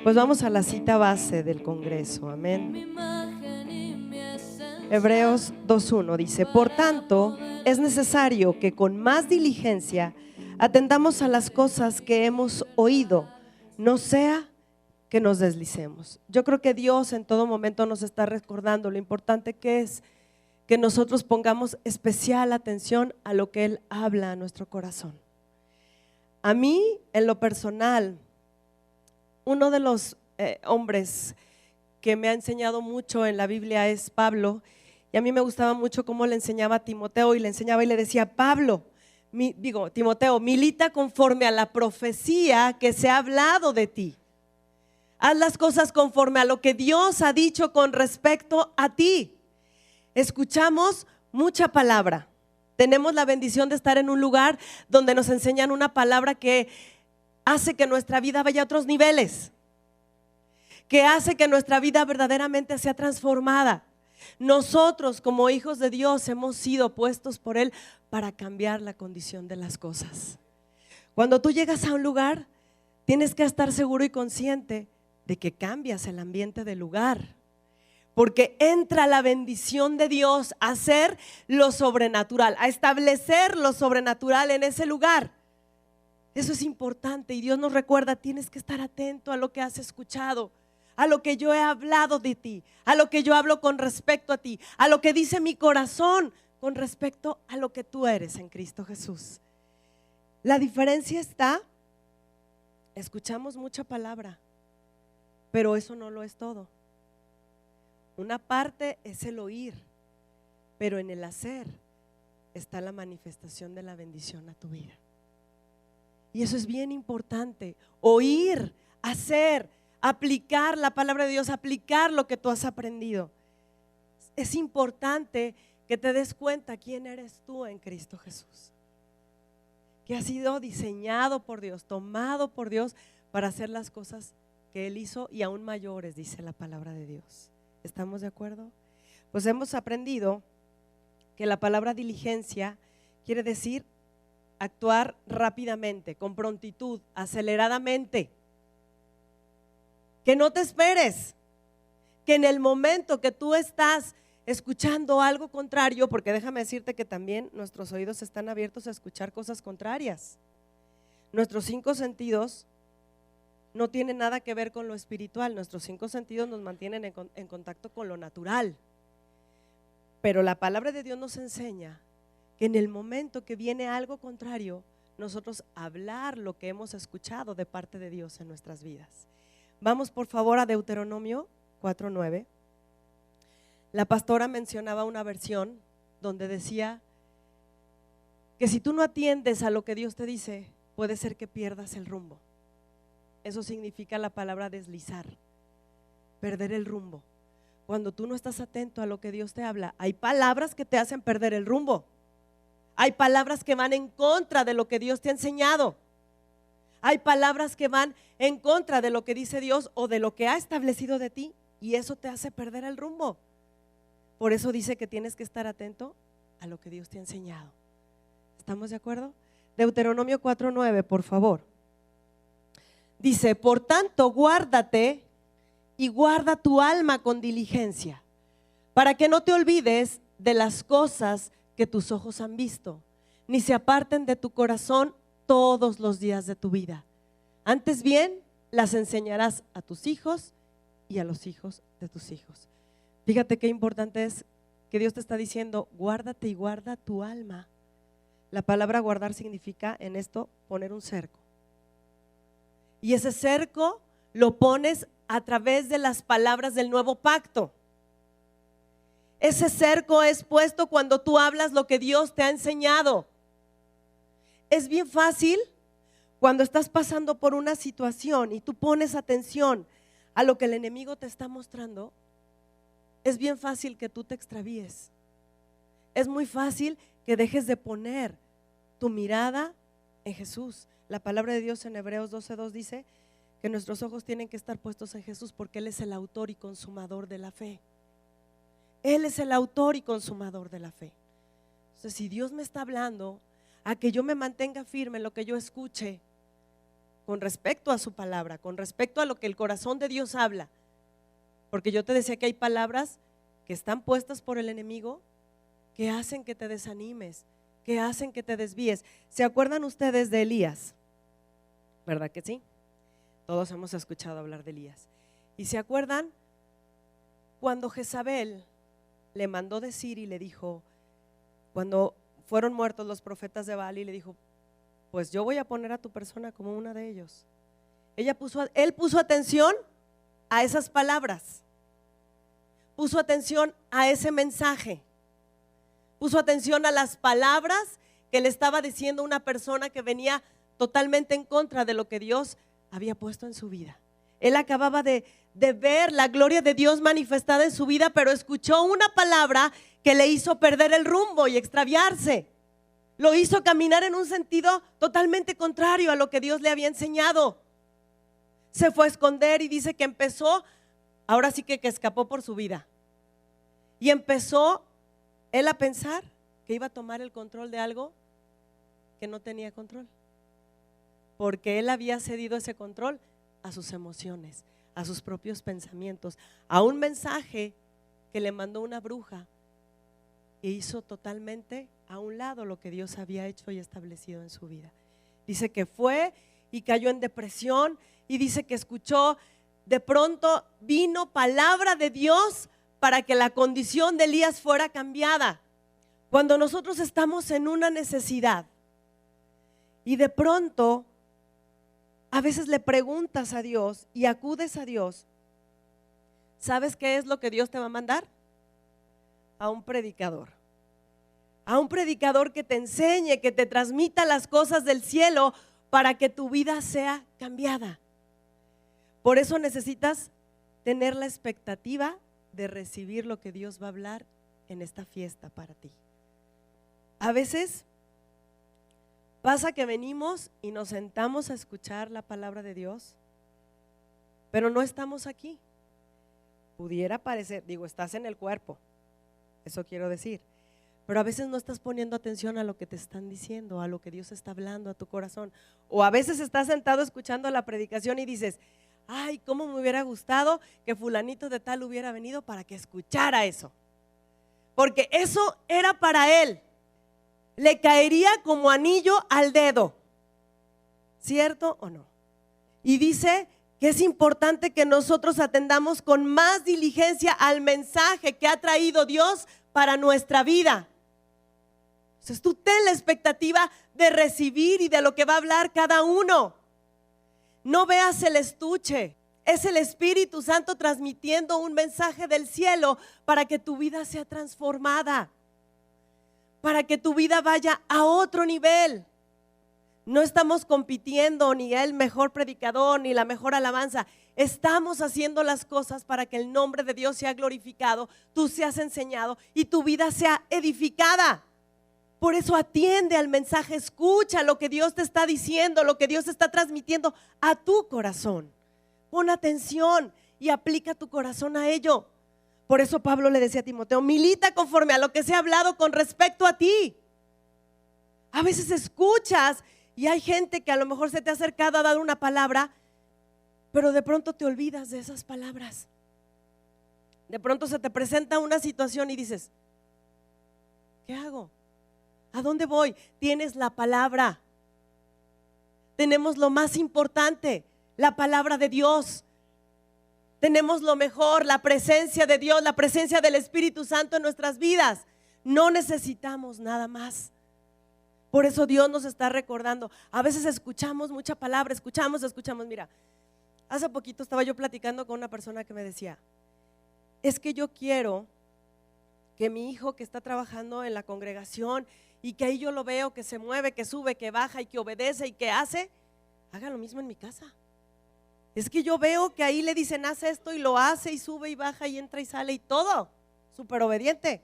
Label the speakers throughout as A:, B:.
A: Pues vamos a la cita base del Congreso, amén. Hebreos 2:1 dice: por tanto, es necesario que con más diligencia atendamos a las cosas que hemos oído, no sea que nos deslicemos. Yo creo que Dios en todo momento nos está recordando lo importante que es que nosotros pongamos especial atención a lo que Él habla a nuestro corazón. A mí, en lo personal, uno de los hombres que me ha enseñado mucho en la Biblia es Pablo, y a mí me gustaba mucho cómo le enseñaba a Timoteo, y le enseñaba y le decía: Timoteo, milita conforme a la profecía que se ha hablado de ti. Haz las cosas conforme a lo que Dios ha dicho con respecto a ti. Escuchamos mucha palabra. Tenemos la bendición de estar en un lugar donde nos enseñan una palabra que hace que nuestra vida vaya a otros niveles, que hace que nuestra vida verdaderamente sea transformada. Nosotros como hijos de Dios hemos sido puestos por Él para cambiar la condición de las cosas. Cuando tú llegas a un lugar, tienes que estar seguro y consciente de que cambias el ambiente del lugar, porque entra la bendición de Dios a hacer lo sobrenatural, a establecer lo sobrenatural en ese lugar. Eso es importante, y Dios nos recuerda: tienes que estar atento a lo que has escuchado, a lo que yo he hablado de ti, a lo que yo hablo con respecto a ti, a lo que dice mi corazón con respecto a lo que tú eres en Cristo Jesús. La diferencia está: escuchamos mucha palabra, pero eso no lo es todo. Una parte es el oír, pero en el hacer está la manifestación de la bendición a tu vida. Y eso es bien importante: oír, hacer, aplicar la palabra de Dios, aplicar lo que tú has aprendido. Es importante que te des cuenta quién eres tú en Cristo Jesús, que has sido diseñado por Dios, tomado por Dios para hacer las cosas que Él hizo y aún mayores, dice la palabra de Dios. ¿Estamos de acuerdo? Pues hemos aprendido que la palabra diligencia quiere decir actuar rápidamente, con prontitud, aceleradamente. Que no te esperes, que en el momento que tú estás escuchando algo contrario, porque déjame decirte que también nuestros oídos están abiertos a escuchar cosas contrarias. Nuestros 5 sentidos no tienen nada que ver con lo espiritual. Nuestros 5 sentidos nos mantienen en contacto con lo natural. Pero la palabra de Dios nos enseña que en el momento que viene algo contrario, nosotros hablar lo que hemos escuchado de parte de Dios en nuestras vidas. Vamos por favor a Deuteronomio 4:9. La pastora mencionaba una versión donde decía que si tú no atiendes a lo que Dios te dice, puede ser que pierdas el rumbo. Eso significa la palabra deslizar, perder el rumbo. Cuando tú no estás atento a lo que Dios te habla, hay palabras que te hacen perder el rumbo. Hay palabras que van en contra de lo que Dios te ha enseñado. Hay palabras que van en contra de lo que dice Dios o de lo que ha establecido de ti, y eso te hace perder el rumbo. Por eso dice que tienes que estar atento a lo que Dios te ha enseñado. ¿Estamos de acuerdo? Deuteronomio 4:9, por favor. Dice: por tanto, guárdate y guarda tu alma con diligencia, para que no te olvides de las cosas que tus ojos han visto, ni se aparten de tu corazón todos los días de tu vida. Antes bien, las enseñarás a tus hijos y a los hijos de tus hijos. Fíjate qué importante es que Dios te está diciendo: guárdate y guarda tu alma. La palabra guardar significa en esto poner un cerco. Y ese cerco lo pones a través de las palabras del nuevo pacto. Ese cerco es puesto cuando tú hablas lo que Dios te ha enseñado. Es bien fácil cuando estás pasando por una situación y tú pones atención a lo que el enemigo te está mostrando. Es bien fácil que tú te extravíes. Es muy fácil que dejes de poner tu mirada en Jesús. La palabra de Dios en Hebreos 12:2 dice que nuestros ojos tienen que estar puestos en Jesús, porque Él es el autor y consumador de la fe. Él es el autor y consumador de la fe. Entonces, si Dios me está hablando a que yo me mantenga firme en lo que yo escuche, con respecto a su palabra, con respecto a lo que el corazón de Dios habla. Porque yo te decía que hay palabras que están puestas por el enemigo que hacen que te desanimes, que hacen que te desvíes. ¿Se acuerdan ustedes de Elías? ¿Verdad que sí? Todos hemos escuchado hablar de Elías. ¿Y se acuerdan cuando Jezabel le mandó decir y le dijo, cuando fueron muertos los profetas de Baal, y le dijo, pues yo voy a poner a tu persona como una de ellos? Él puso atención a esas palabras, puso atención a ese mensaje, puso atención a las palabras que le estaba diciendo una persona que venía totalmente en contra de lo que Dios había puesto en su vida. Él acababa de ver la gloria de Dios manifestada en su vida, pero escuchó una palabra que le hizo perder el rumbo y extraviarse. Lo hizo caminar en un sentido totalmente contrario a lo que Dios le había enseñado. Se fue a esconder y dice que empezó, ahora sí que escapó por su vida. Y empezó él a pensar que iba a tomar el control de algo que no tenía control. Porque él había cedido ese control a sus emociones, a sus propios pensamientos, a un mensaje que le mandó una bruja, e hizo totalmente a un lado lo que Dios había hecho y establecido en su vida. Dice que fue y cayó en depresión, y dice que escuchó, de pronto vino palabra de Dios para que la condición de Elías fuera cambiada. Cuando nosotros estamos en una necesidad y de pronto a veces le preguntas a Dios y acudes a Dios, ¿sabes qué es lo que Dios te va a mandar? A un predicador que te enseñe, que te transmita las cosas del cielo para que tu vida sea cambiada. Por eso necesitas tener la expectativa de recibir lo que Dios va a hablar en esta fiesta para ti. A veces pasa que venimos y nos sentamos a escuchar la palabra de Dios, pero no estamos aquí. Pudiera parecer, estás en el cuerpo, eso quiero decir, pero a veces no estás poniendo atención a lo que te están diciendo, a lo que Dios está hablando a tu corazón. O a veces estás sentado escuchando la predicación y dices, ay, cómo me hubiera gustado que fulanito de tal hubiera venido para que escuchara eso, porque eso era para él, le caería como anillo al dedo, ¿cierto o no? Y dice que es importante que nosotros atendamos con más diligencia al mensaje que ha traído Dios para nuestra vida. Entonces tú ten la expectativa de recibir y de lo que va a hablar cada uno. No veas el estuche, es el Espíritu Santo transmitiendo un mensaje del cielo para que tu vida sea transformada, para que tu vida vaya a otro nivel. No estamos compitiendo ni el mejor predicador ni la mejor alabanza. Estamos haciendo las cosas para que el nombre de Dios sea glorificado, tú seas enseñado y tu vida sea edificada. Por eso atiende al mensaje, escucha lo que Dios te está diciendo, lo que Dios está transmitiendo a tu corazón. Pon atención y aplica tu corazón a ello. Por eso Pablo le decía a Timoteo, milita conforme a lo que se ha hablado con respecto a ti. A veces escuchas y hay gente que a lo mejor se te ha acercado a dar una palabra, pero de pronto te olvidas de esas palabras. De pronto se te presenta una situación y dices, ¿qué hago? ¿A dónde voy? Tienes la palabra. Tenemos lo más importante, la palabra de Dios. Tenemos lo mejor, la presencia de Dios, la presencia del Espíritu Santo en nuestras vidas. No necesitamos nada más. Por eso Dios nos está recordando. A veces escuchamos mucha palabra, escuchamos. Mira, hace poquito estaba yo platicando con una persona que me decía, es que yo quiero que mi hijo que está trabajando en la congregación y que ahí yo lo veo que se mueve, que sube, que baja y que obedece y que hace, haga lo mismo en mi casa. Es que yo veo que ahí le dicen haz esto y lo hace y sube y baja y entra y sale y todo, súper obediente.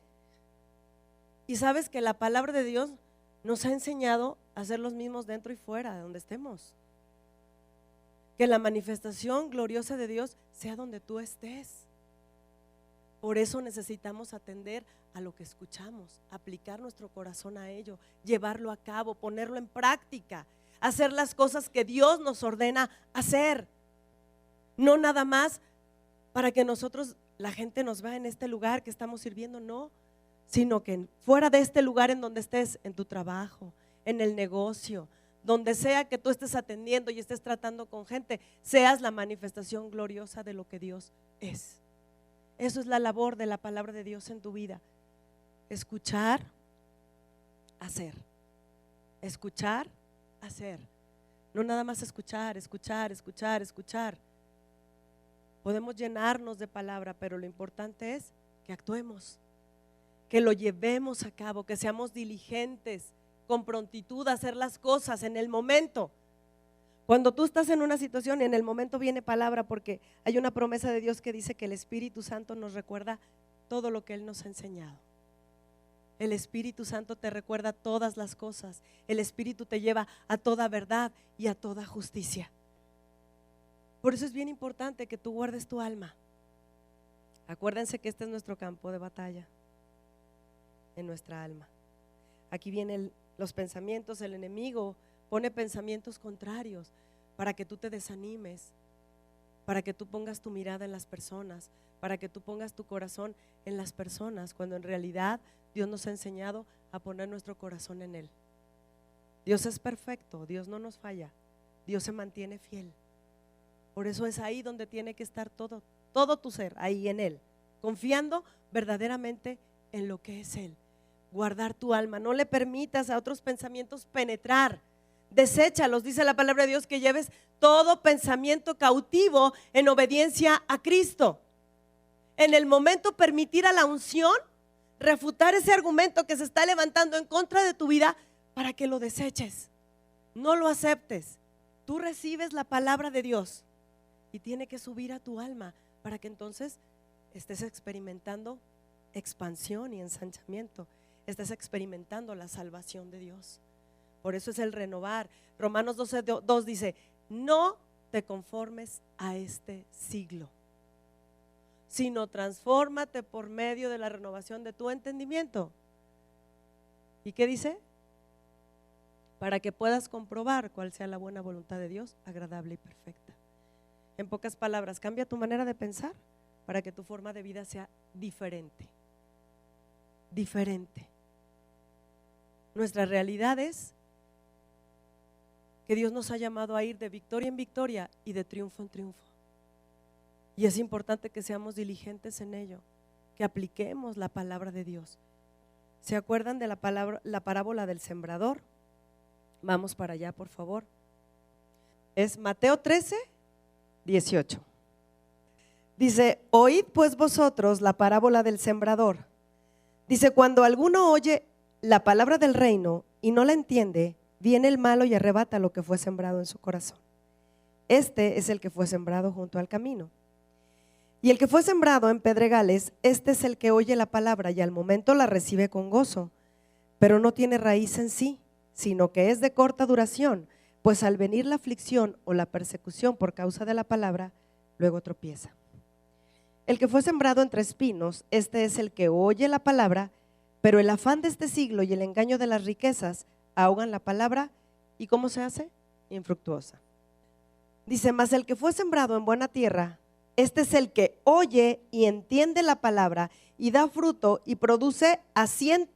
A: Y sabes que la palabra de Dios nos ha enseñado a ser los mismos dentro y fuera de donde estemos. Que la manifestación gloriosa de Dios sea donde tú estés. Por eso necesitamos atender a lo que escuchamos, aplicar nuestro corazón a ello, llevarlo a cabo, ponerlo en práctica. hacer las cosas que Dios nos ordena hacer. No nada más para que nosotros, la gente nos vea en este lugar que estamos sirviendo, no, sino que fuera de este lugar en donde estés, en tu trabajo, en el negocio, donde sea que tú estés atendiendo y estés tratando con gente, seas la manifestación gloriosa de lo que Dios es. Eso es la labor de la palabra de Dios en tu vida. Escuchar, hacer. Escuchar, hacer. No nada más escuchar. Podemos llenarnos de palabra, pero lo importante es que actuemos, que lo llevemos a cabo, que seamos diligentes, con prontitud a hacer las cosas en el momento. Cuando tú estás en una situación, en el momento viene palabra, porque hay una promesa de Dios que dice que el Espíritu Santo nos recuerda todo lo que Él nos ha enseñado. El Espíritu Santo te recuerda todas las cosas. El Espíritu te lleva a toda verdad y a toda justicia. Por eso es bien importante que tú guardes tu alma. Acuérdense que este es nuestro campo de batalla, en nuestra alma. Aquí vienen los pensamientos, el enemigo pone pensamientos contrarios para que tú te desanimes, para que tú pongas tu mirada en las personas, para que tú pongas tu corazón en las personas, cuando en realidad Dios nos ha enseñado a poner nuestro corazón en Él. Dios es perfecto, Dios no nos falla, Dios se mantiene fiel. Por eso es ahí donde tiene que estar todo tu ser, ahí en Él, confiando verdaderamente en lo que es Él. Guardar tu alma, no le permitas a otros pensamientos penetrar, deséchalos, dice la palabra de Dios, que lleves todo pensamiento cautivo en obediencia a Cristo. En el momento permitir a la unción refutar ese argumento que se está levantando en contra de tu vida para que lo deseches, no lo aceptes. Tú recibes la palabra de Dios y tiene que subir a tu alma para que entonces estés experimentando expansión y ensanchamiento, estés experimentando la salvación de Dios. Por eso es el renovar. Romanos 12:2 dice: no te conformes a este siglo, sino transfórmate por medio de la renovación de tu entendimiento. ¿Y qué dice? Para que puedas comprobar cuál sea la buena voluntad de Dios, agradable y perfecta. En pocas palabras, cambia tu manera de pensar para que tu forma de vida sea diferente. Nuestra realidad es que Dios nos ha llamado a ir de victoria en victoria y de triunfo en triunfo. Y es importante que seamos diligentes en ello, que apliquemos la palabra de Dios. ¿Se acuerdan de la parábola del sembrador? Vamos para allá, por favor. Es Mateo 13:18. Dice: oíd pues vosotros la parábola del sembrador. Dice: cuando alguno oye la palabra del reino y no la entiende, viene el malo y arrebata lo que fue sembrado en su corazón. Este es el que fue sembrado junto al camino. Y el que fue sembrado en pedregales, este es el que oye la palabra y al momento la recibe con gozo, pero no tiene raíz en sí, sino que es de corta duración, pues al venir la aflicción o la persecución por causa de la palabra, luego tropieza. El que fue sembrado entre espinos, este es el que oye la palabra, pero el afán de este siglo y el engaño de las riquezas ahogan la palabra y ¿cómo se hace? Infructuosa. Dice: mas el que fue sembrado en buena tierra, este es el que oye y entiende la palabra y da fruto y produce a 100,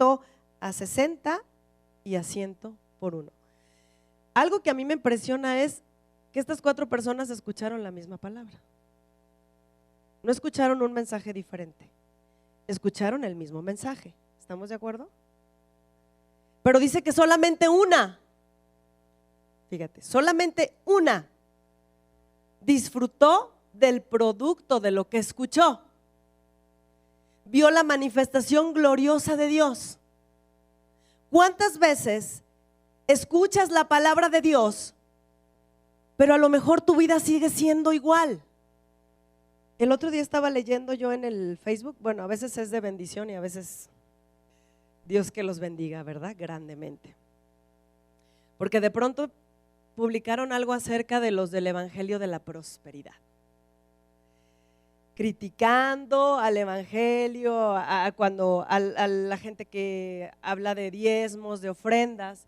A: a 60 y a 100 por uno. Algo que a mí me impresiona es que estas 4 personas escucharon la misma palabra. No escucharon un mensaje diferente, escucharon el mismo mensaje. ¿Estamos de acuerdo? Pero dice que solamente una, fíjate, solamente una disfrutó del producto de lo que escuchó. Vio la manifestación gloriosa de Dios. ¿Cuántas veces escuchas la palabra de Dios, pero a lo mejor tu vida sigue siendo igual? El otro día estaba leyendo yo en el Facebook, bueno, a veces es de bendición y a veces Dios que los bendiga, ¿verdad? Grandemente. Porque de pronto publicaron algo acerca de los del Evangelio de la Prosperidad, criticando al Evangelio, a la gente que habla de diezmos, de ofrendas.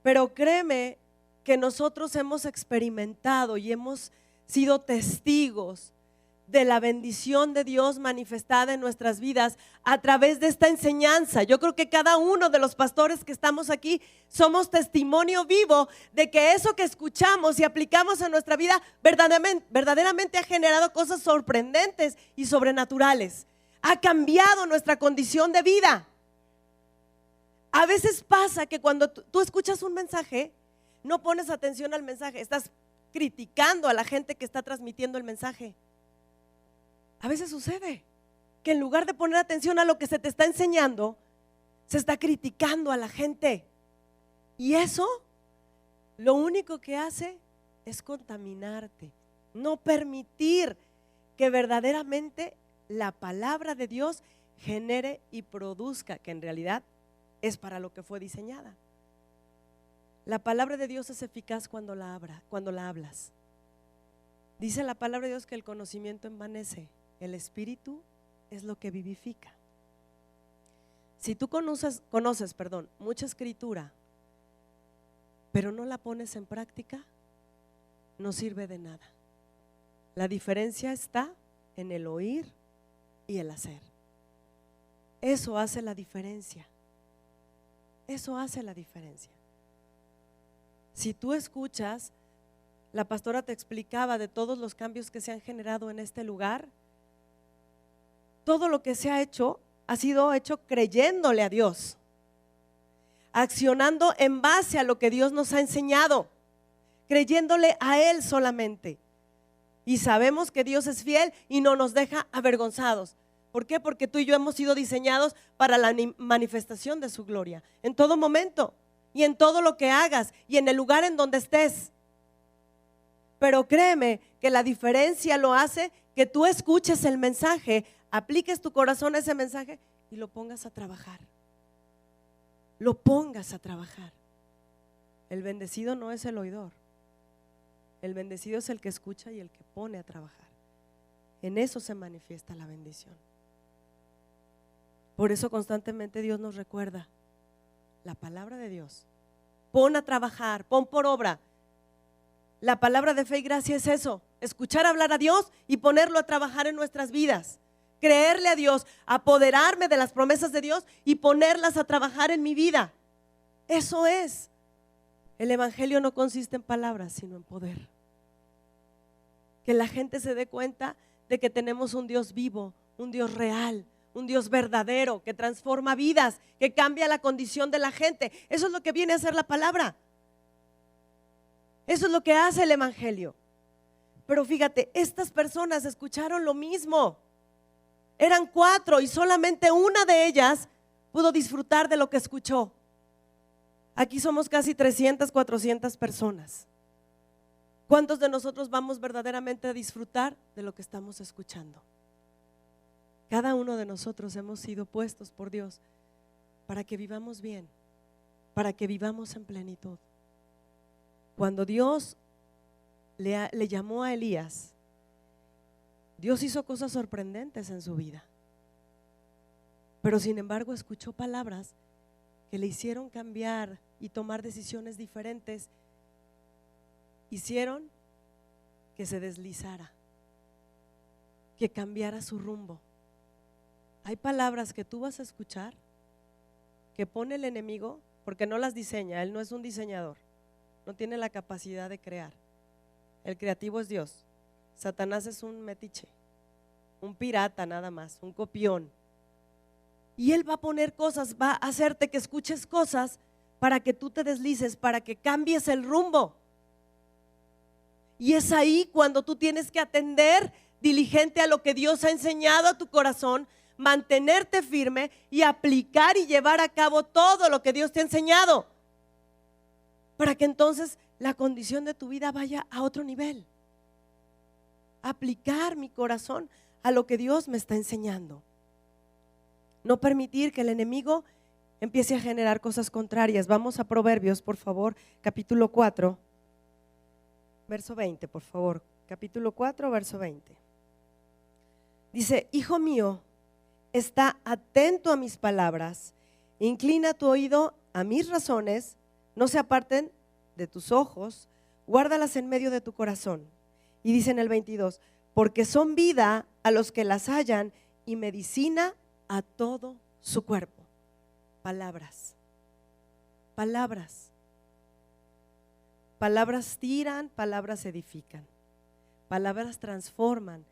A: Pero créeme que nosotros hemos experimentado y hemos sido testigos de la bendición de Dios manifestada en nuestras vidas a través de esta enseñanza. Yo creo que cada uno de los pastores que estamos aquí somos testimonio vivo de que eso que escuchamos y aplicamos en nuestra vida verdaderamente ha generado cosas sorprendentes y sobrenaturales. Ha cambiado nuestra condición de vida. A veces pasa que cuando tú escuchas un mensaje, no pones atención al mensaje, estás criticando a la gente que está transmitiendo el mensaje. A veces sucede que en lugar de poner atención a lo que se te está enseñando, se está criticando a la gente. Y eso lo único que hace es contaminarte, no permitir que verdaderamente la palabra de Dios genere y produzca, que en realidad es para lo que fue diseñada. La palabra de Dios es eficaz cuando la hablas. Dice la palabra de Dios que el conocimiento envanece. El Espíritu es lo que vivifica. Si tú conoces, mucha escritura, pero no la pones en práctica, no sirve de nada. La diferencia está en el oír y el hacer. Eso hace la diferencia. Eso hace la diferencia. Si tú escuchas, la pastora te explicaba de todos los cambios que se han generado en este lugar. Todo lo que se ha hecho sido hecho creyéndole a Dios, accionando en base a lo que Dios nos ha enseñado, creyéndole a Él solamente. Y sabemos que Dios es fiel y no nos deja avergonzados. ¿Por qué? Porque tú y yo hemos sido diseñados para la manifestación de su gloria, en todo momento y en todo lo que hagas y en el lugar en donde estés. Pero créeme que la diferencia lo hace que tú escuches el mensaje, apliques tu corazón a ese mensaje y lo pongas a trabajar. Lo pongas a trabajar. El bendecido no es el oidor. El bendecido es el que escucha y el que pone a trabajar. En eso se manifiesta la bendición. Por eso constantemente Dios nos recuerda la palabra de Dios. Pon a trabajar, pon por obra. La palabra de fe y gracia es eso, escuchar hablar a Dios y ponerlo a trabajar en nuestras vidas. Creerle a Dios, apoderarme de las promesas de Dios y ponerlas a trabajar en mi vida. Eso es. El evangelio no consiste en palabras, sino en poder. Que la gente se dé cuenta de que tenemos un Dios vivo, un Dios real, un Dios verdadero, que transforma vidas, que cambia la condición de la gente. Eso es lo que viene a hacer la palabra. Eso es lo que hace el evangelio. Pero fíjate, estas personas escucharon lo mismo. Eran 4 y solamente una de ellas pudo disfrutar de lo que escuchó. Aquí somos casi 300, 400 personas. ¿Cuántos de nosotros vamos verdaderamente a disfrutar de lo que estamos escuchando? Cada uno de nosotros hemos sido puestos por Dios para que vivamos bien, para que vivamos en plenitud. Cuando Dios le llamó a Elías, Dios hizo cosas sorprendentes en su vida, pero sin embargo escuchó palabras que le hicieron cambiar y tomar decisiones diferentes, hicieron que se deslizara, que cambiara su rumbo. Hay palabras que tú vas a escuchar que pone el enemigo porque no las diseña, él no es un diseñador, no tiene la capacidad de crear. El creativo es Dios. Satanás es un metiche, un pirata nada más, un copión. Y él va a poner cosas, va a hacerte que escuches cosas para que tú te deslices, para que cambies el rumbo. Y es ahí cuando tú tienes que atender diligente a lo que Dios ha enseñado a tu corazón, mantenerte firme y aplicar y llevar a cabo todo lo que Dios te ha enseñado, para que entonces la condición de tu vida vaya a otro nivel. Aplicar mi corazón a lo que Dios me está enseñando. No permitir que el enemigo empiece a generar cosas contrarias. Vamos a Proverbios, por favor, capítulo 4, verso 20, por favor. Capítulo 4, verso 20. Dice: hijo mío, está atento a mis palabras, inclina tu oído a mis razones, no se aparten de tus ojos, guárdalas en medio de tu corazón. Y dice en el 22, porque son vida a los que las hallan y medicina a todo su cuerpo. Palabras, palabras. Palabras tiran, palabras edifican, palabras transforman.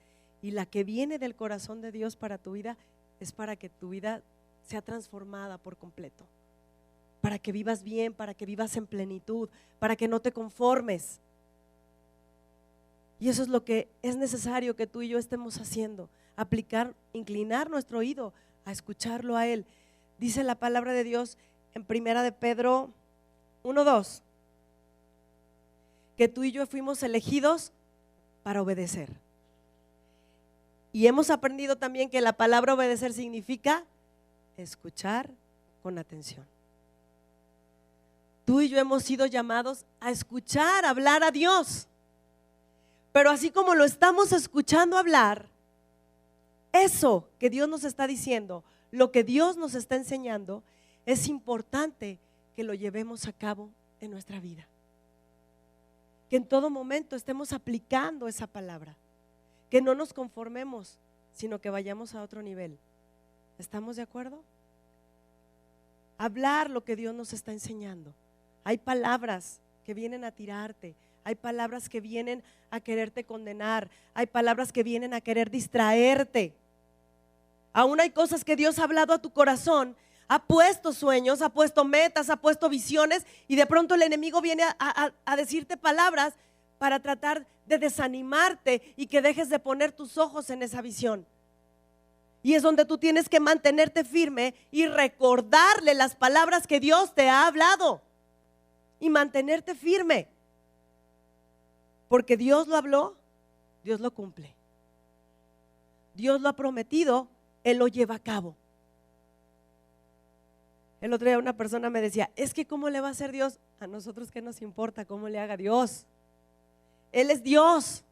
A: Y la que viene del corazón de Dios para tu vida es para que tu vida sea transformada por completo, para que vivas bien, para que vivas en plenitud, para que no te conformes. Y eso es lo que es necesario que tú y yo estemos haciendo, aplicar, inclinar nuestro oído a escucharlo a Él. Dice la palabra de Dios en Primera de Pedro 1:2, que tú y yo fuimos elegidos para obedecer. Y hemos aprendido también que la palabra obedecer significa escuchar con atención. Tú y yo hemos sido llamados a escuchar, hablar a Dios. Pero así como lo estamos escuchando hablar, eso que Dios nos está diciendo, lo que Dios nos está enseñando, es importante que lo llevemos a cabo en nuestra vida. Que en todo momento estemos aplicando esa palabra. Que no nos conformemos, sino que vayamos a otro nivel. ¿Estamos de acuerdo? Hablar lo que Dios nos está enseñando. Hay palabras que vienen a tirarte, hay palabras que vienen a quererte condenar, hay palabras que vienen a querer distraerte. Aún hay cosas que Dios ha hablado a tu corazón, ha puesto sueños, ha puesto metas, ha puesto visiones, y de pronto el enemigo viene a decirte palabras para tratar de desanimarte y que dejes de poner tus ojos en esa visión. Y es donde tú tienes que mantenerte firme y recordarle las palabras que Dios te ha hablado y mantenerte firme, porque Dios lo habló, Dios lo cumple. Dios lo ha prometido, Él lo lleva a cabo. El otro día una persona me decía, es que ¿cómo le va a hacer Dios? A nosotros qué nos importa cómo le haga Dios. Él es Dios.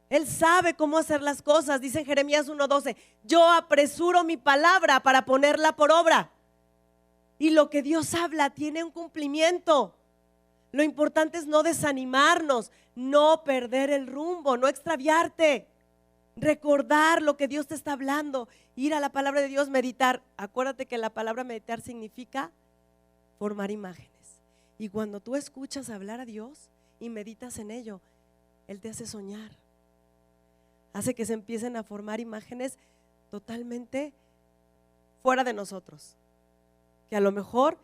A: Él sabe cómo hacer las cosas. Dice en Jeremías 1:12, yo apresuro mi palabra para ponerla por obra. Y lo que Dios habla tiene un cumplimiento. Lo importante es no desanimarnos, no perder el rumbo, no extraviarte. Recordar lo que Dios te está hablando, ir a la palabra de Dios, meditar. Acuérdate que la palabra meditar significa formar imágenes. Y cuando tú escuchas hablar a Dios y meditas en ello, Él te hace soñar. Hace que se empiecen a formar imágenes totalmente fuera de nosotros. Que a lo mejor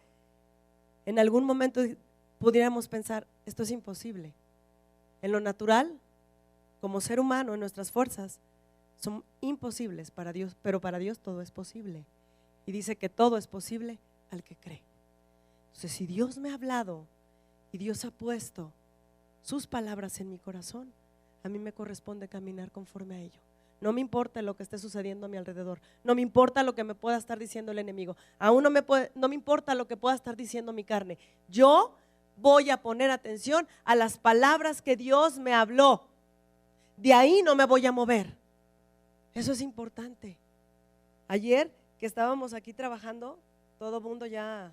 A: en algún momento pudiéramos pensar, esto es imposible. En lo natural, como ser humano, en nuestras fuerzas, son imposibles para Dios, pero para Dios todo es posible. Y dice que todo es posible al que cree. Entonces, si Dios me ha hablado y Dios ha puesto sus palabras en mi corazón, a mí me corresponde caminar conforme a ello. No me importa lo que esté sucediendo a mi alrededor, no me importa lo que me pueda estar diciendo el enemigo, aún no me importa lo que pueda estar diciendo mi carne. Yo voy a poner atención a las palabras que Dios me habló. De ahí no me voy a mover. Eso es importante. Ayer que estábamos aquí trabajando, todo el mundo ya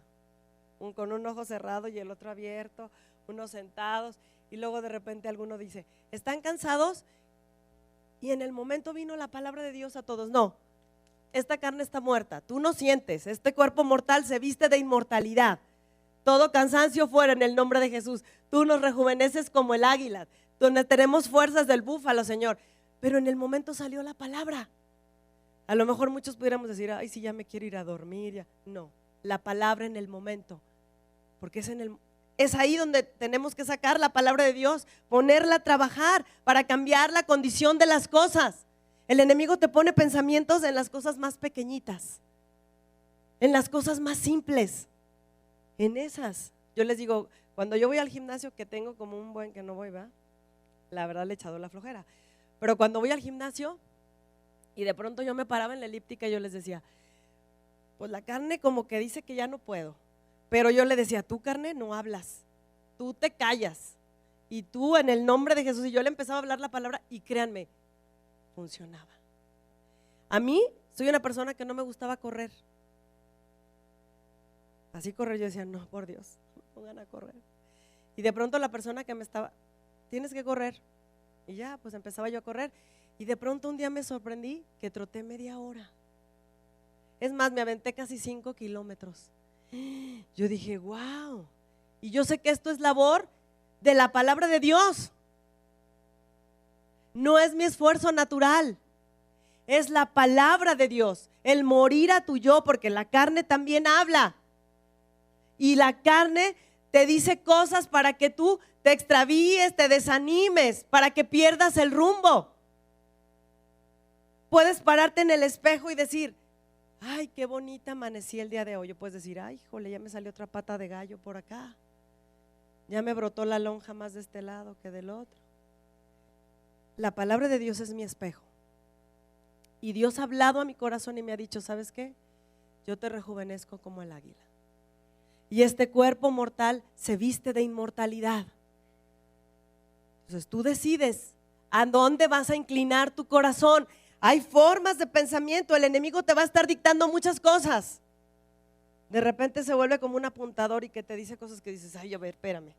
A: con un ojo cerrado y el otro abierto, unos sentados, y luego de repente alguno dice, ¿están cansados? Y en el momento vino la palabra de Dios a todos. No, esta carne está muerta, tú no sientes, este cuerpo mortal se viste de inmortalidad. Todo cansancio fuera en el nombre de Jesús. Tú nos rejuveneces como el águila, donde tenemos fuerzas del búfalo, Señor. Pero en el momento salió la palabra. A lo mejor muchos pudiéramos decir, ay, sí, ya me quiero ir a dormir. Ya. No, la palabra en el momento. Porque es ahí donde tenemos que sacar la palabra de Dios, ponerla a trabajar para cambiar la condición de las cosas. El enemigo te pone pensamientos en las cosas más pequeñitas, en las cosas más simples. En esas, yo les digo, cuando yo voy al gimnasio, que tengo como un buen que no voy, ¿va? La verdad le he echado la flojera. Pero cuando voy al gimnasio y de pronto yo me paraba en la elíptica, yo les decía, pues la carne como que dice que ya no puedo. Pero yo le decía, tú carne no hablas, tú te callas. Y tú en el nombre de Jesús, y yo le empezaba a hablar la palabra y créanme, funcionaba. A mí, soy una persona que no me gustaba correr. Así correr, yo decía, no, por Dios, pongan a correr. Y de pronto la persona que me estaba, tienes que correr. Y ya, pues empezaba yo a correr. Y de pronto un día me sorprendí que troté media hora. Es más, me aventé casi 5 kilómetros. Yo dije, wow. Y yo sé que esto es labor de la palabra de Dios. No es mi esfuerzo natural. Es la palabra de Dios. El morir a tu yo, porque la carne también habla. Y la carne te dice cosas para que tú te extravíes, te desanimes, para que pierdas el rumbo. Puedes pararte en el espejo y decir, ay, qué bonita amanecí el día de hoy. O puedes decir, ay, híjole, ya me salió otra pata de gallo por acá. Ya me brotó la lonja más de este lado que del otro. La palabra de Dios es mi espejo. Y Dios ha hablado a mi corazón y me ha dicho, ¿sabes qué? Yo te rejuvenezco como el águila. Y este cuerpo mortal se viste de inmortalidad. Entonces tú decides a dónde vas a inclinar tu corazón. Hay formas de pensamiento, el enemigo te va a estar dictando muchas cosas. De repente se vuelve como un apuntador y que te dice cosas que dices, ay, a ver, espérame.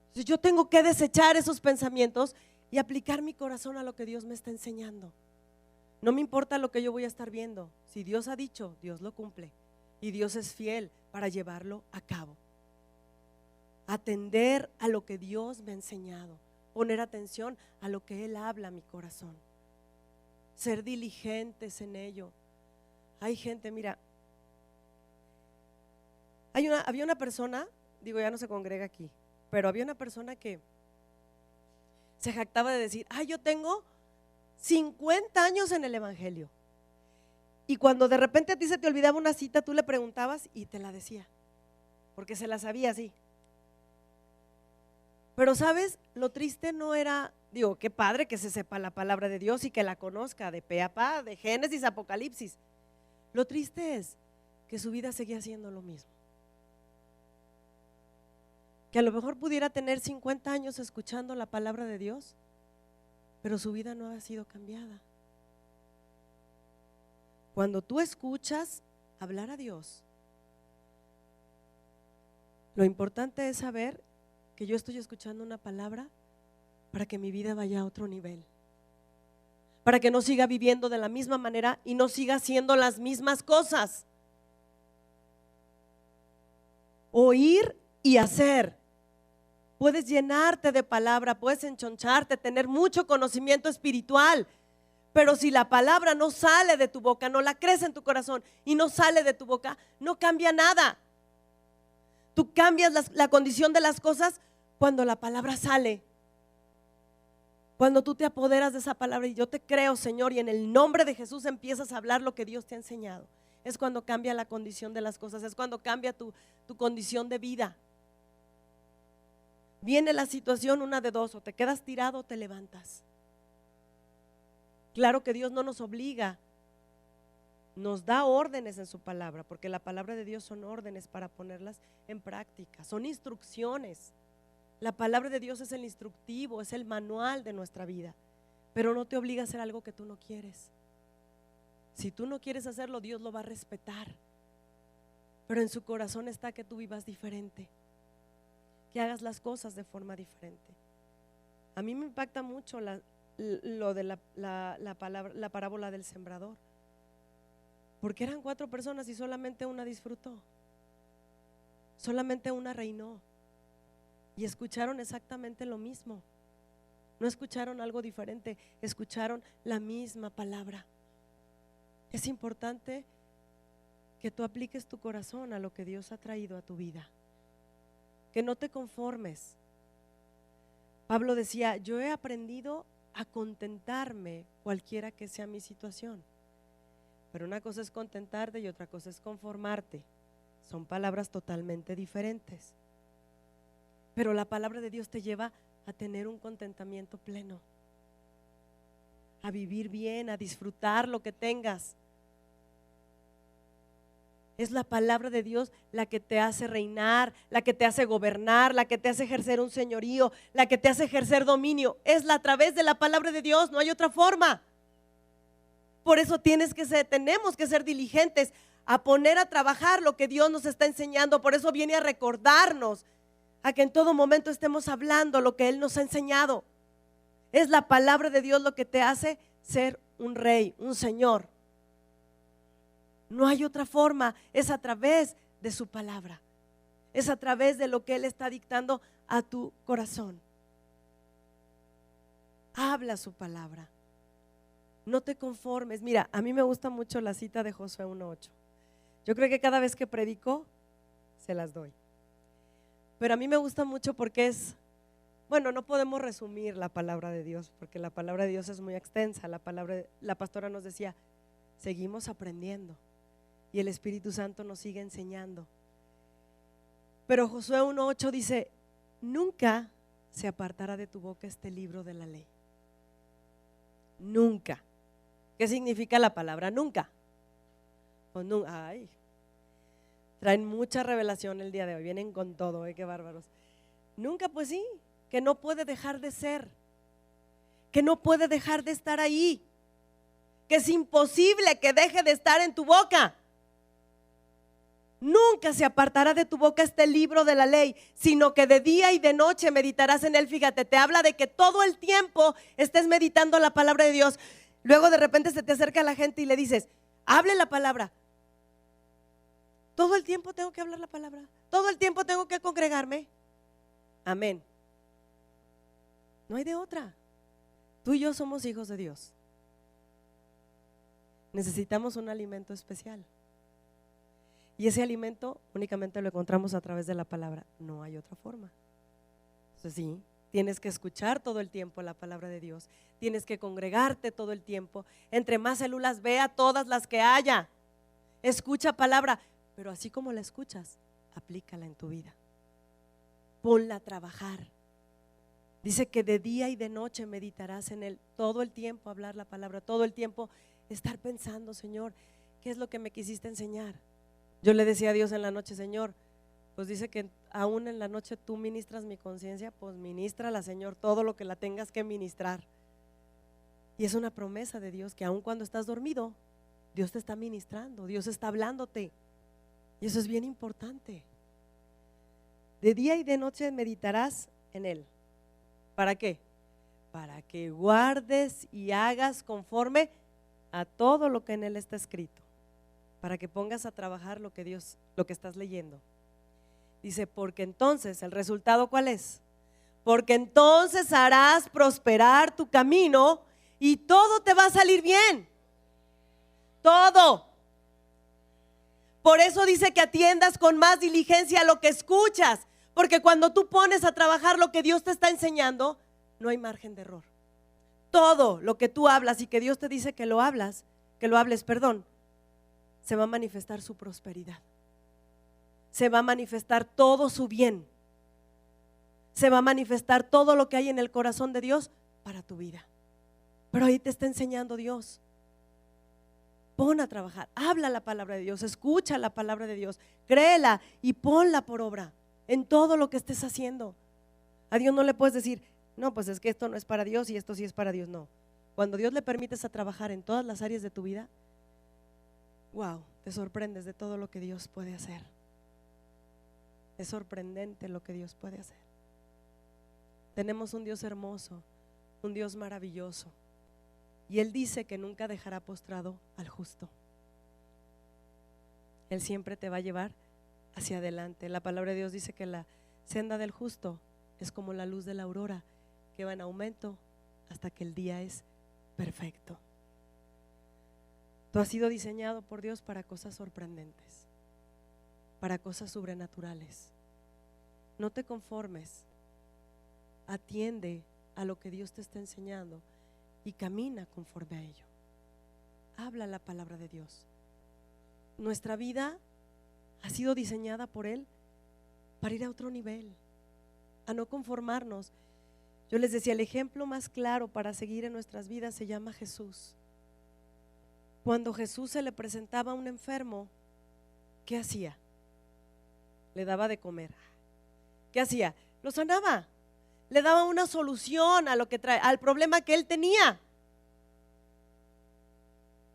A: Entonces yo tengo que desechar esos pensamientos y aplicar mi corazón a lo que Dios me está enseñando. No me importa lo que yo voy a estar viendo. Si Dios ha dicho, Dios lo cumple. Y Dios es fiel para llevarlo a cabo. Atender a lo que Dios me ha enseñado. Poner atención a lo que Él habla a mi corazón. Ser diligentes en ello. Hay gente, mira, había una persona, digo, ya no se congrega aquí, pero había una persona que se jactaba de decir, ay, yo tengo 50 años en el evangelio. Y cuando de repente a ti se te olvidaba una cita, tú le preguntabas y te la decía, porque se la sabía así. Pero sabes, lo triste no era, digo, qué padre que se sepa la palabra de Dios y que la conozca de pe a pa, de Génesis a Apocalipsis. Lo triste es que su vida seguía siendo lo mismo. Que a lo mejor pudiera tener 50 años escuchando la palabra de Dios, pero su vida no ha sido cambiada. Cuando tú escuchas hablar a Dios, lo importante es saber que yo estoy escuchando una palabra para que mi vida vaya a otro nivel, para que no siga viviendo de la misma manera y no siga haciendo las mismas cosas. Oír y hacer. Puedes llenarte de palabra, puedes enchoncharte, tener mucho conocimiento espiritual, pero si la palabra no sale de tu boca, no la crees en tu corazón y no sale de tu boca, no cambia nada. Tú cambias la condición de las cosas cuando la palabra sale. Cuando tú te apoderas de esa palabra y yo te creo, Señor, y en el nombre de Jesús empiezas a hablar lo que Dios te ha enseñado. Es cuando cambia la condición de las cosas, es cuando cambia tu condición de vida. Viene la situación una de dos, o te quedas tirado o te levantas. Claro que Dios no nos obliga, nos da órdenes en su palabra, porque la palabra de Dios son órdenes para ponerlas en práctica, son instrucciones. La palabra de Dios es el instructivo, es el manual de nuestra vida, pero no te obliga a hacer algo que tú no quieres. Si tú no quieres hacerlo, Dios lo va a respetar, pero en su corazón está que tú vivas diferente, que hagas las cosas de forma diferente. A mí me impacta mucho lo de la parábola del sembrador, porque eran 4 personas y solamente una disfrutó, solamente una reinó y escucharon exactamente lo mismo. No escucharon algo diferente, escucharon la misma palabra. Es importante que tú apliques tu corazón a lo que Dios ha traído a tu vida, que no te conformes. Pablo decía, yo he aprendido a contentarme cualquiera que sea mi situación. Pero una cosa es contentarte y otra cosa es conformarte. Son palabras totalmente diferentes. Pero la palabra de Dios te lleva a tener un contentamiento pleno, a vivir bien, a disfrutar lo que tengas. Es la palabra de Dios la que te hace reinar, la que te hace gobernar, la que te hace ejercer un señorío, la que te hace ejercer dominio. Es a través de la palabra de Dios, no hay otra forma. Por eso tenemos que ser diligentes a poner a trabajar lo que Dios nos está enseñando. Por eso viene a recordarnos a que en todo momento estemos hablando lo que Él nos ha enseñado. Es la palabra de Dios lo que te hace ser un rey, un señor. No hay otra forma, es a través de su palabra. Es a través de lo que Él está dictando a tu corazón. Habla su palabra. No te conformes. Mira, a mí me gusta mucho la cita de Josué 1:8. Yo creo que cada vez que predico, se las doy. Pero a mí me gusta mucho porque bueno, no podemos resumir la palabra de Dios, porque la palabra de Dios es muy extensa. La pastora nos decía, seguimos aprendiendo y el Espíritu Santo nos sigue enseñando. Pero Josué 1:8 dice, nunca se apartará de tu boca este libro de la ley. Nunca. ¿Qué significa la palabra nunca? Pues nunca. Ay, traen mucha revelación el día de hoy, vienen con todo, qué bárbaros. Nunca, pues sí, que no puede dejar de ser, que no puede dejar de estar ahí, que es imposible que deje de estar en tu boca. Nunca se apartará de tu boca este libro de la ley, sino que de día y de noche meditarás en él. Fíjate, te habla de que todo el tiempo estés meditando la palabra de Dios. Luego de repente se te acerca la gente y le dices, hable la palabra. Todo el tiempo tengo que hablar la palabra, todo el tiempo tengo que congregarme. Amén. No hay de otra. Tú y yo somos hijos de Dios. Necesitamos un alimento especial. Y ese alimento únicamente lo encontramos a través de la palabra. No hay otra forma. Entonces sí, tienes que escuchar todo el tiempo la palabra de Dios. Tienes que congregarte todo el tiempo. Entre más células vea, todas las que haya. Escucha palabra, pero así como la escuchas, aplícala en tu vida. Ponla a trabajar. Dice que de día y de noche meditarás en él. Todo el tiempo hablar la palabra, todo el tiempo estar pensando, Señor, ¿qué es lo que me quisiste enseñar? Yo le decía a Dios en la noche, Señor, pues dice que aún en la noche tú ministras mi conciencia, pues ministrala, Señor, todo lo que la tengas que ministrar. Y es una promesa de Dios que aun cuando estás dormido, Dios te está ministrando, Dios está hablándote. Y eso es bien importante. De día y de noche meditarás en él. ¿Para qué? Para que guardes y hagas conforme a todo lo que en él está escrito. Para que pongas a trabajar lo que estás leyendo. Dice, porque entonces, ¿el resultado cuál es? Porque entonces harás prosperar tu camino y todo te va a salir bien. Todo. Por eso dice que atiendas con más diligencia a lo que escuchas, porque cuando tú pones a trabajar lo que Dios te está enseñando, no hay margen de error. Todo lo que tú hablas y que Dios te dice que lo hables, se va a manifestar su prosperidad. Se va a manifestar todo su bien. Se va a manifestar todo lo que hay en el corazón de Dios para tu vida. Pero ahí te está enseñando Dios. Pon a trabajar, habla la palabra de Dios, escucha la palabra de Dios, créela y ponla por obra en todo lo que estés haciendo. A Dios no le puedes decir, no, pues es que esto no es para Dios y esto sí es para Dios. No, cuando Dios le permites a trabajar en todas las áreas de tu vida, wow, te sorprendes de todo lo que Dios puede hacer. Es sorprendente lo que Dios puede hacer. Tenemos un Dios hermoso, un Dios maravilloso. Y Él dice que nunca dejará postrado al justo. Él siempre te va a llevar hacia adelante. La palabra de Dios dice que la senda del justo es como la luz de la aurora, que va en aumento hasta que el día es perfecto. Tú has sido diseñado por Dios para cosas sorprendentes, para cosas sobrenaturales. No te conformes. Atiende a lo que Dios te está enseñando y camina conforme a ello. Habla la palabra de Dios. Nuestra vida ha sido diseñada por Él para ir a otro nivel, a no conformarnos. Yo les decía, el ejemplo más claro para seguir en nuestras vidas se llama Jesús. Cuando Jesús se le presentaba a un enfermo, ¿qué hacía? Le daba de comer. ¿Qué hacía? Lo sanaba. Le daba una solución a al problema que él tenía.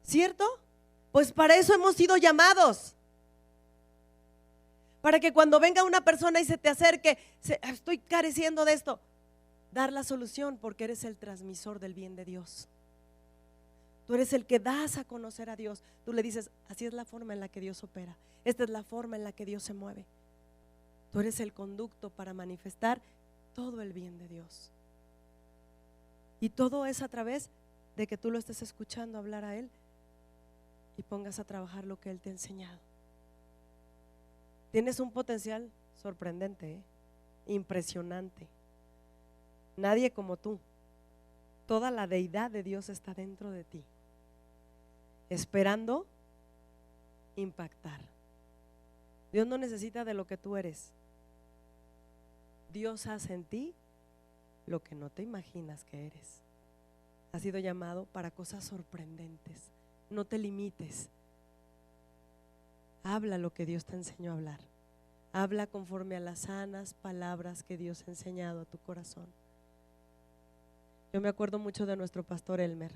A: ¿Cierto? Pues para eso hemos sido llamados. Para que cuando venga una persona y se te acerque, estoy careciendo de esto, dar la solución, porque eres el transmisor del bien de Dios. Tú eres el que das a conocer a Dios. Tú le dices, así es la forma en la que Dios opera. Esta es la forma en la que Dios se mueve. Tú eres el conducto para manifestar todo el bien de Dios. Y todo es a través de que tú lo estés escuchando hablar a Él y pongas a trabajar lo que Él te ha enseñado. Tienes un potencial sorprendente, impresionante. Nadie como tú. Toda la deidad de Dios está dentro de ti, esperando impactar. Dios no necesita de lo que tú eres. Dios hace en ti lo que no te imaginas que eres. Has sido llamado para cosas sorprendentes. No te limites. Habla lo que Dios te enseñó a hablar. Habla conforme a las sanas palabras que Dios ha enseñado a tu corazón. Yo me acuerdo mucho de nuestro pastor Elmer,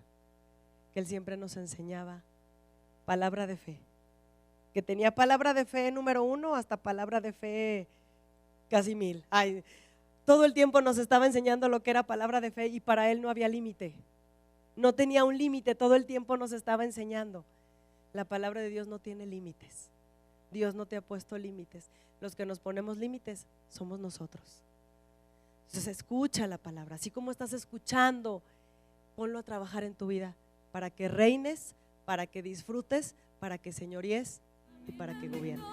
A: que él siempre nos enseñaba palabra de fe, que tenía palabra de fe número 1 hasta palabra de fe casi 1000. Todo el tiempo nos estaba enseñando lo que era palabra de fe y para él no había límite. No tenía un límite, todo el tiempo nos estaba enseñando. La palabra de Dios no tiene límites. Dios no te ha puesto límites. Los que nos ponemos límites somos nosotros. Entonces escucha la palabra, así como estás escuchando, ponlo a trabajar en tu vida para que reines, para que disfrutes, para que señoríes y para que gobiernes.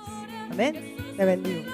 A: Amén. Te bendigo.